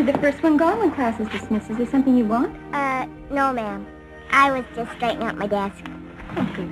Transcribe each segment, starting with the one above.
usually the first one gone when class is dismissed. Is there something you want? No, ma'am. I was just straightening out my desk. Oh, good.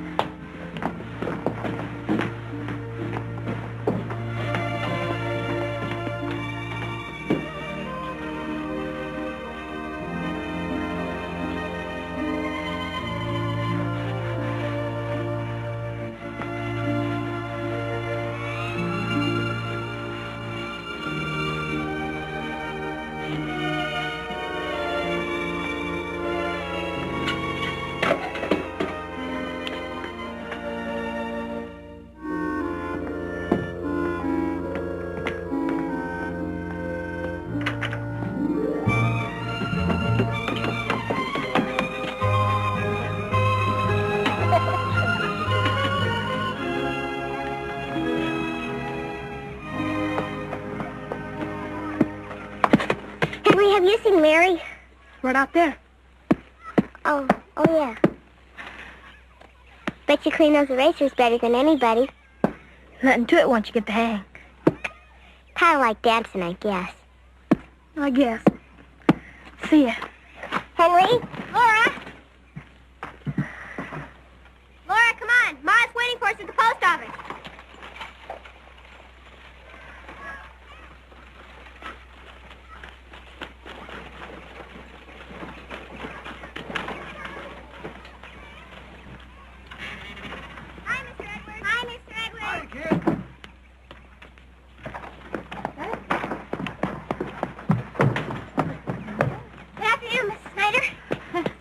Henry, have you seen Mary? Right out there. Oh, yeah. Bet you clean those erasers better than anybody. Nothing to it once you get the hang. Kind of like dancing, I guess. I guess. See ya. Henry? Laura? Laura, come on. Ma's waiting for us at the post office. Hi, Mr. Edwards. Hi, Mr. Edwards. Hi, kid. Good afternoon, Mrs. Snyder.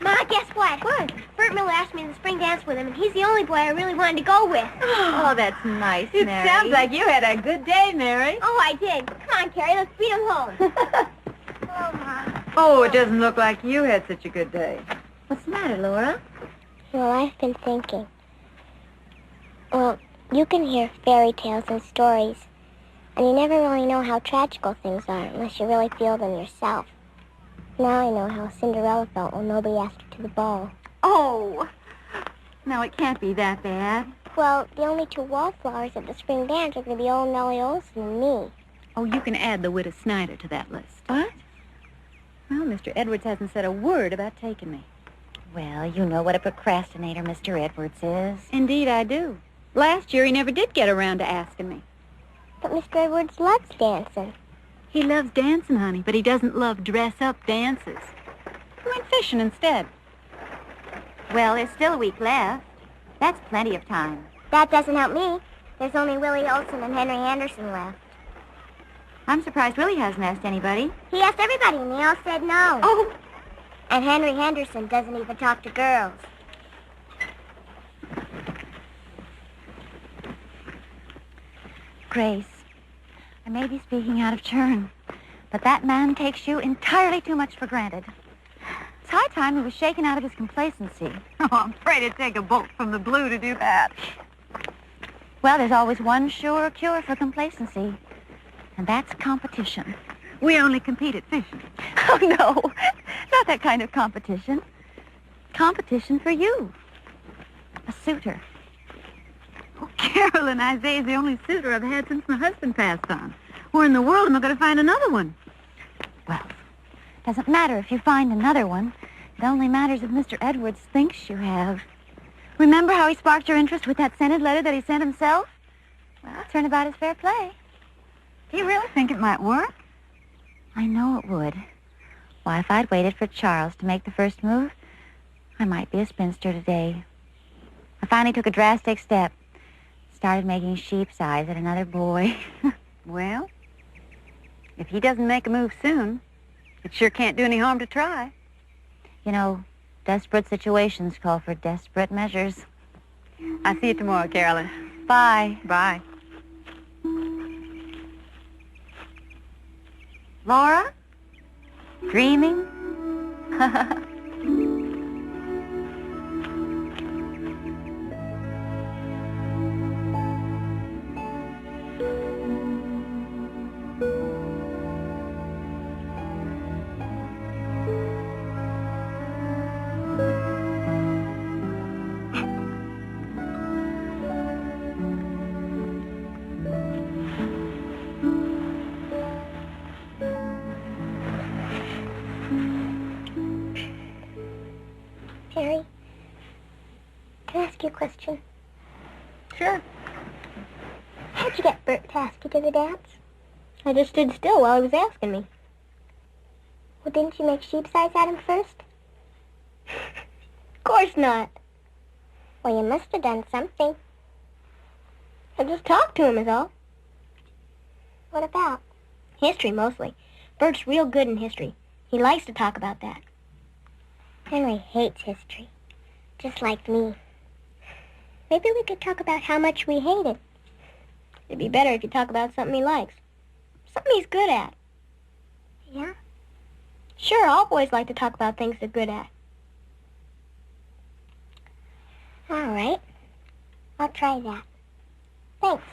Ma, guess what? What? Bert Miller asked me to the spring dance with him, and he's the only boy I really wanted to go with. Oh, that's nice, It Mary. sounds like you had a good day, Mary. Oh, I did. Come on, Carrie, let's beat him home. Oh, Ma. Oh, it doesn't look like you had such a good day. What's the matter, Laura? Well, I've been thinking. Well, you can hear fairy tales and stories, and you never really know how tragical things are unless you really feel them yourself. Now I know how Cinderella felt when nobody asked her to the ball. Oh, no, it can't be that bad. Well, the only two wallflowers at the spring dance are going to be old Nellie Olson and me. Oh, you can add the widow Snyder to that list. What? Well, Mr. Edwards hasn't said a word about taking me. Well, you know what a procrastinator Mr. Edwards is. Indeed, I do. Last year, he never did get around to asking me. But Mr. Edwards loves dancing. He loves dancing, honey, but he doesn't love dress-up dances. He went fishing instead. Well, there's still a week left. That's plenty of time. That doesn't help me. There's only Willie Olson and Henry Anderson left. I'm surprised Willie hasn't asked anybody. He asked everybody, and they all said no. Oh, And Henry Henderson doesn't even talk to girls. Grace, I may be speaking out of turn, but that man takes you entirely too much for granted. It's high time he was shaken out of his complacency. oh, I'm afraid it'd take a bolt from the blue to do that. Well, there's always one sure cure for complacency, and that's competition. We only compete at fishing. Oh, no, not that kind of competition. Competition for you. A suitor. Oh, Carolyn, Isaiah's the only suitor I've had since my husband passed on. Where in the world am I going to find another one? Well, it doesn't matter if you find another one. It only matters if Mr. Edwards thinks you have. Remember how he sparked your interest with that scented letter that he sent himself? Well, turnabout is fair play. Do you really think it might work? I know it would. Why, if I'd waited for Charles to make the first move, I might be a spinster today. I finally took a drastic step. Started making sheep's eyes at another boy. Well, if he doesn't make a move soon, it sure can't do any harm to try. You know, desperate situations call for desperate measures. I'll see you tomorrow, Carolyn. Bye. Bye. Laura? Dreaming? ask you a question? Sure. How'd you get Bert to ask you to the dance? I just stood still while he was asking me. Well, didn't you make sheep's eyes at him first? Of course not. Well, you must have done something. I just talked to him is all. What about? History, mostly. Bert's real good in history. He likes to talk about that. Henry hates history, just like me. Maybe we could talk about how much we hate it. It'd be better if you talk about something he likes. Something he's good at. Yeah? Sure, all boys like to talk about things they're good at. All right. I'll try that. Thanks.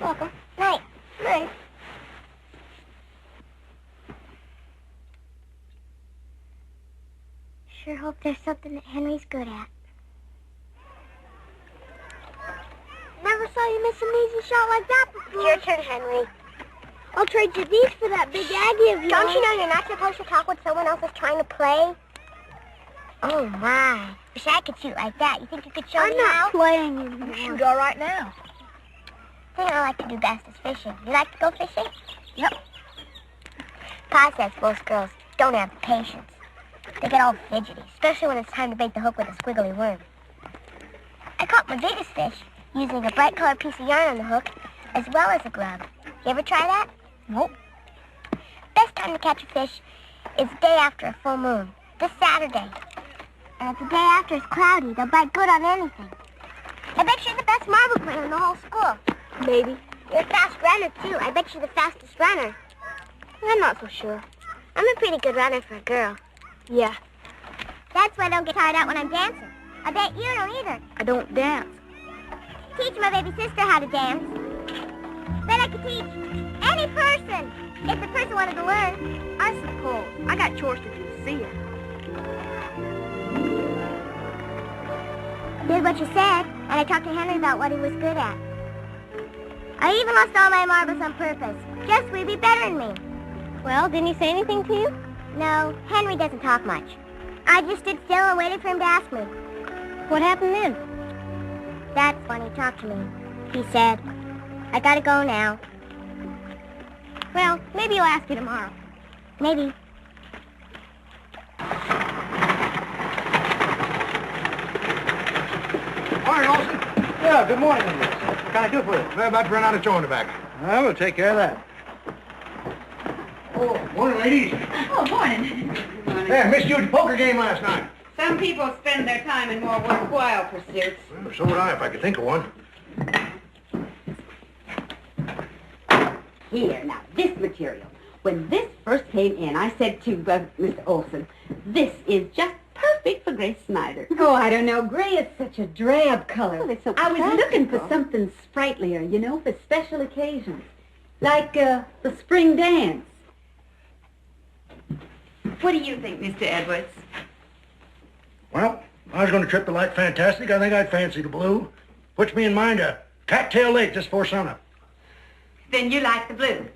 Welcome. Night. Night. Sure hope there's something that Henry's good at. Never saw you miss an easy shot like that before. Your turn, Henry. I'll trade you these for that big Aggie of yours. Don't you know you're not supposed to talk when someone else is trying to play? Oh, my. Wish I could shoot like that. You think you could show me how? I'm not playing anymore. You shoot all right now. The thing I like to do best is fishing. You like to go fishing? Yep. Pa says most girls don't have patience. They get all fidgety, especially when it's time to bait the hook with a squiggly worm. I caught my biggest fish using a bright-colored piece of yarn on the hook as well as a grub. You ever try that? Nope. Best time to catch a fish is the day after a full moon, this Saturday. And if the day after is cloudy, they'll bite good on anything. I bet you're the best marble player in the whole school. Maybe. You're a fast runner, too. I bet you're the fastest runner. I'm not so sure. I'm a pretty good runner for a girl. Yeah. That's why I don't get tired out when I'm dancing. I bet you don't either. I don't dance. Teach my baby sister how to dance. Bet I could teach any person if the person wanted to learn. I suppose. I got chores to do. See ya. I did what you said, and I talked to Henry about what he was good at. I even lost all my marbles on purpose, just so he'd be better than me. Well, didn't he say anything to you? No, Henry doesn't talk much. I just stood still and waited for him to ask me. What happened then? That's when he talked to me. He said, I gotta go now. Well, maybe he'll ask you tomorrow. Maybe. Morning, Olson. Yeah, good morning. What can I do for you? We're about to run out of chewing tobacco. I will take care of that. Oh, morning, ladies. Oh, morning. Hey, I missed you at the poker game last night. Some people spend their time in more worthwhile pursuits. Well, so would I if I could think of one. Here, now, this material. When this first came in, I said to Mr. Olson, this is just perfect for Grace Snyder. Oh, I don't know. Gray is such a drab color. Well, it's so I was looking for practical. something sprightlier, you know, for special occasions. Like the spring dance. What do you think, Mr. Edwards? Well, I was going to trip the light fantastic. I think I'd fancy the blue. Puts me in mind of Cattail Lake just before sunup. Then you like the blue.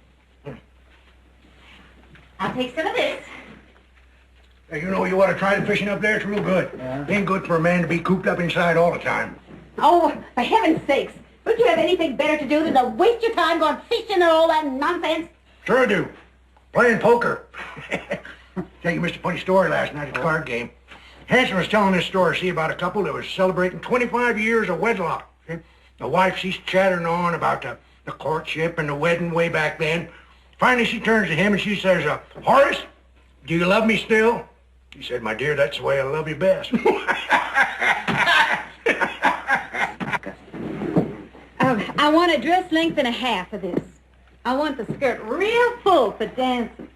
I'll take some of this. Hey, you know, you ought to try the fishing up there. It's real good. Yeah. Ain't good for a man to be cooped up inside all the time. Oh, for heaven's sakes, don't you have anything better to do than to waste your time going fishing and all that nonsense? Sure I do. Playing poker. Tell you, missed a funny story last night at the card game. Hanson was telling this story, see, about a couple that was celebrating 25 years of wedlock. See? The wife, she's chattering on about the courtship and the wedding way back then. Finally, she turns to him and she says, Horace, do you love me still? He said, my dear, that's the way I love you best. I want a dress length and a half of this. I want the skirt real full for dancing.